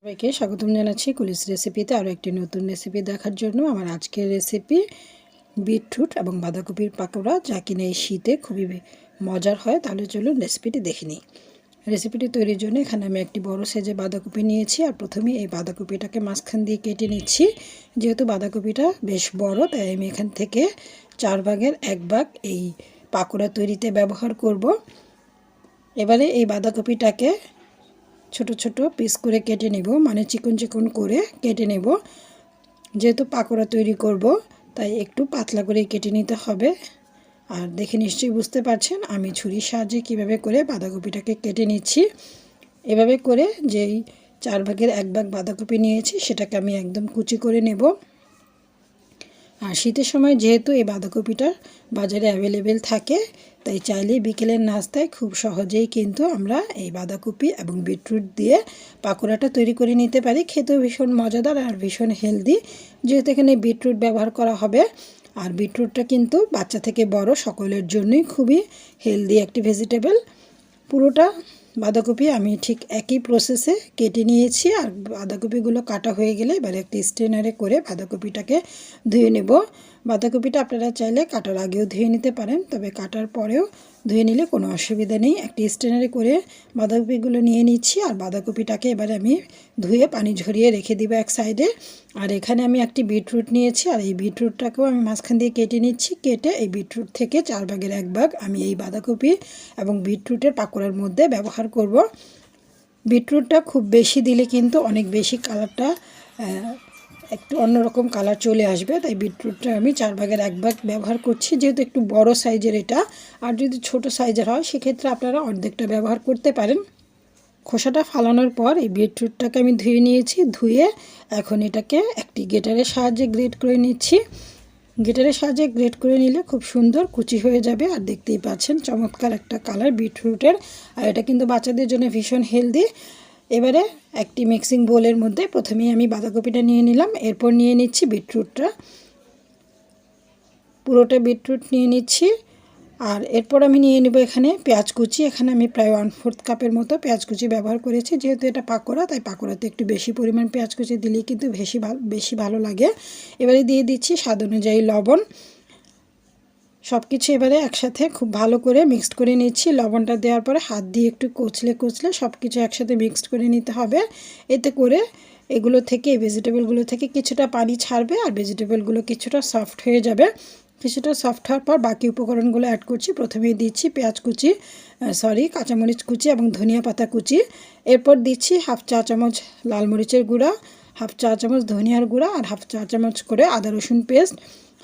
সবাইকে স্বাগতম জানাচ্ছি কুলিস রেসিপিতে আরও একটি নতুন রেসিপি দেখার জন্য। আমার আজকের রেসিপি বিটরুট এবং বাঁধাকপির পাকোড়া, যা কিনা এই শীতে খুবই মজার হয়। তাহলে চলুন রেসিপিটি দেখে নিই। রেসিপিটি তৈরির জন্য এখানে আমি একটি বড় সাইজে বাঁধাকপি নিয়েছি, আর প্রথমে এই বাঁধাকপিটাকে মাঝখান দিয়ে কেটে নিচ্ছি। যেহেতু বাঁধাকপিটা বেশ বড়, তাই আমি এখান থেকে 4 ভাগের 1 ভাগ এই পাকোড়া তৈরিতে ব্যবহার করব। এবারে এই বাঁধাকপিটাকে ছোট ছোট পিস করে কেটে নেব, মানে চিকন চিকন করে কেটে নেব। যেহেতু পাকোড়া তৈরি করব, তাই একটু পাতলা করে কেটে নিতে হবে। আর দেখে নিশ্চয়ই বুঝতে পারছেন আমি ছুরির সাহায্যে কীভাবে করে বাঁধাকপিটাকে কেটে নিচ্ছি। এভাবে করে যেই 4 ভাগের 1 ভাগ বাঁধাকপি নিয়েছি, সেটাকে আমি একদম কুচি করে নেব। আর শীতের সময় যেহেতু এই বাঁধাকপিটা বাজারে অ্যাভেলেবেল থাকে, তাই চাইলেই বিকেলের নাস্তায় খুব সহজেই কিন্তু আমরা এই বাঁধাকপি এবং বিটরুট দিয়ে পাকোড়াটা তৈরি করে নিতে পারি। খেতেও ভীষণ মজাদার আর ভীষণ হেলদি, যেহেতু এখানে বিটরুট ব্যবহার করা হবে। আর বিটরুটটা কিন্তু বাচ্চা থেকে বড় সকলের জন্যই খুবই হেলদি একটি ভেজিটেবল। পুরোটা বাঁধাকপি আমি ঠিক একই প্রসেসে কেটে নিয়েছি। আর বাঁধাকপিগুলো কাটা হয়ে গেলে এবার একটি স্ট্রেনারে করে বাঁধাকপিটাকে ধুয়ে নেব। বাঁধাকপিটা আপনারা চাইলে কাটার আগেও ধুয়ে নিতে পারেন, তবে কাটার পরেও ধুয়ে নিলে কোনো অসুবিধা নেই। একটি স্ট্রেনারে করে বাঁধাকপিগুলো নিয়ে নিচ্ছি, আর বাঁধাকপিটাকে এবারে আমি ধুয়ে পানি ঝরিয়ে রেখে দিব এক সাইডে। আর এখানে আমি একটি বিটরুট নিয়েছি, আর এই বিটরুটটাকেও আমি মাঝখান দিয়ে কেটে নিচ্ছি। কেটে এই বিটরুট থেকে 4 ভাগের 1 ভাগ আমি এই বাঁধাকপি এবং বিটরুটের পাকোড়ার মধ্যে ব্যবহার করব। বিটরুটটা খুব বেশি দিলে কিন্তু অনেক বেশি কালারটা একটু অন্যরকম কালার চলে আসবে, তাই বিটরুটটা আমি 4 ভাগের 1 ভাগ ব্যবহার করছি, যেহেতু একটু বড় সাইজের এটা। আর যদি ছোট সাইজের হয় সেক্ষেত্রে আপনারা অর্ধেকটা ব্যবহার করতে পারেন। খোসাটা ফালানোর পর এই বিটরুটটাকে আমি ধুয়ে নিয়েছি। ধুয়ে এখন এটাকে একটি গ্রেটারের সাহায্যে গ্রেট করে নিচ্ছি। গ্রেটারের সাহায্যে গ্রেট করে নিলে খুব সুন্দর কুচি হয়ে যাবে। আর দেখতেই পাচ্ছেন চমৎকার একটা কালার বিটরুটের, আর এটা কিন্তু বাচ্চাদের জন্য ভীষণ হেলদি। এবারে একটি মিক্সিং বোলের মধ্যে প্রথমেই আমি বাঁধাকপিটা নিয়ে নিলাম, এরপর নিয়ে নিচ্ছি বিটরুটটা। পুরোটা বিটরুট নিয়ে নিচ্ছি। আর এরপর আমি নিয়ে নেব এখানে পেঁয়াজ কুচি। এখানে আমি প্রায় 1/4 কাপের মতো পেঁয়াজ কুচি ব্যবহার করেছি। যেহেতু এটা পাকোড়া, তাই পাকোড়াতে একটু বেশি পরিমাণ পেঁয়াজ কুচি দিলেই কিন্তু বেশি ভালো লাগে। এবারে দিয়ে দিচ্ছি স্বাদ অনুযায়ী লবণ। সব কিছু এবারে একসাথে খুব ভালো করে মিক্সড করে নিচ্ছি। লবণটা দেওয়ার পরে হাত দিয়ে একটু কচলে সব কিছু একসাথে মিক্সড করে নিতে হবে। এতে করে এগুলো থেকে, এই ভেজিটেবলগুলো থেকে কিছুটা পানি ছাড়বে, আর ভেজিটেবলগুলো কিছুটা সফট হয়ে যাবে। কিছুটা সফট হওয়ার পর বাকি উপকরণগুলো অ্যাড করছি। প্রথমেই দিচ্ছি পেঁয়াজ কুচি, কাঁচামরিচ কুচি এবং ধনিয়া পাতা কুচি। এরপর দিচ্ছি 1/2 চা চামচ লাল মরিচের গুঁড়া, 1/2 চা চামচ ধনিয়ার গুঁড়া, আর 1/2 চা চামচ করে আদা রসুন পেস্ট,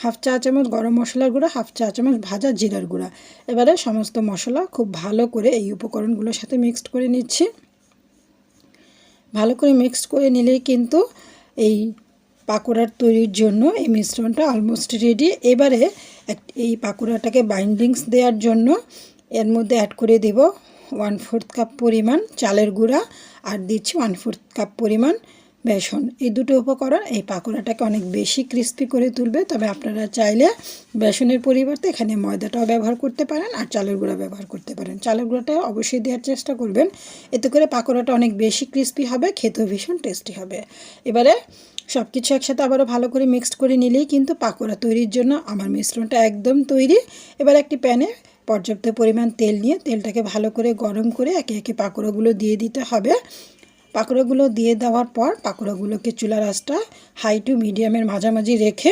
1/2 চা চামচ গরম মশলার গুঁড়া, 1/2 চা চামচ ভাজা জিরার গুঁড়া। এবারে সমস্ত মশলা খুব ভালো করে এই উপকরণগুলোর সাথে মিক্সড করে নিচ্ছি। ভালো করে মিক্সড করে নিলেই কিন্তু এই পাকোড়ার তৈরির জন্য এই মিশ্রণটা অলমোস্ট রেডি। এবারে এই পাকোড়াটাকে বাইন্ডিংস দেওয়ার জন্য এর মধ্যে অ্যাড করে দেব 1/4 কাপ পরিমাণ চালের গুঁড়া, আর দিচ্ছি 1/4 কাপ পরিমাণ বেসন। এই দুটো উপকরণ এই পাকোড়াটাকে অনেক বেশি ক্রিস্পি করে তুলবে। তবে আপনারা চাইলে বেসনের পরিবর্তে এখানে ময়দাটাও ব্যবহার করতে পারেন, আর চালের গুঁড়া ব্যবহার করতে পারেন। চালের গুঁড়াটা অবশ্যই দেওয়ার চেষ্টা করবেন, এতে করে পাকোড়াটা অনেক বেশি ক্রিস্পি হবে, খেতেও ভীষণ টেস্টি হবে। এবারে সব কিছু একসাথে আবারও ভালো করে মিক্সড করে নিলেই কিন্তু পাকোড়া তৈরির জন্য আমার মিশ্রণটা একদম তৈরি। এবার একটি প্যানে পর্যাপ্ত পরিমাণ তেল নিয়ে তেলটাকে ভালো করে গরম করে একে একে পাকোড়াগুলো দিয়ে দিতে হবে। পাকোড়াগুলো দিয়ে দেওয়ার পর পাকোড়াগুলোকে চুলার আঁচটা হাই টু মিডিয়ামের মাঝামাঝি রেখে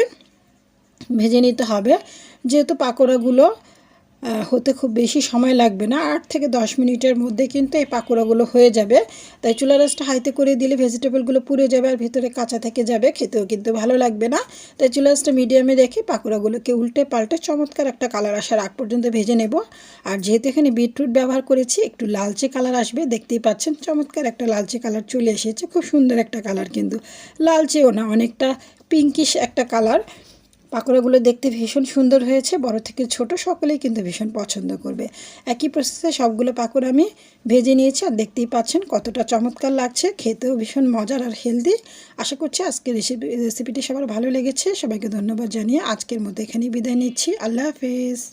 ভেজে নিতে হবে। যেহেতু পাকোড়াগুলো হতে খুব বেশি সময় লাগবে না, 8 থেকে 10 মিনিটের মধ্যে কিন্তু এই পাকোড়াগুলো হয়ে যাবে। তাই চুলার আঁচটা হাইতে করে দিলে ভেজিটেবলগুলো পুড়ে যাবে আর ভিতরে কাঁচা থেকে যাবে, খেতেও কিন্তু ভালো লাগবে না। তাই চুলার আঁচটা মিডিয়ামে রেখে পাকোড়াগুলোকে উল্টে পাল্টে চমৎকার একটা কালার আসার আগ পর্যন্ত ভেজে নেব। আর যেহেতু এখানে বিটরুট ব্যবহার করেছি, একটু লালচে কালার আসবে। দেখতেই পাচ্ছেন চমৎকার একটা লালচে কালার চলে এসেছে, খুব সুন্দর একটা কালার, কিন্তু লালচেও না, অনেকটা পিঙ্কিশ একটা কালার। পাকোড়াগুলো দেখতে ভীষণ সুন্দর হয়েছে, বড় থেকে ছোট সকলেই কিন্তু ভীষণ পছন্দ করবে। একই প্রসেসে সবগুলো পাকোড়া আমি ভেজে নিয়েছি, আর দেখতেই পাচ্ছেন কতটা চমৎকার লাগছে, খেতেও ভীষণ মজার আর হেলদি। আশা করছি আজকের রেসিপিটি সবার ভালো লেগেছে। সবাইকে ধন্যবাদ জানিয়ে আজকের মতো এখানেই বিদায় নিচ্ছি। আল্লাহ হাফেজ।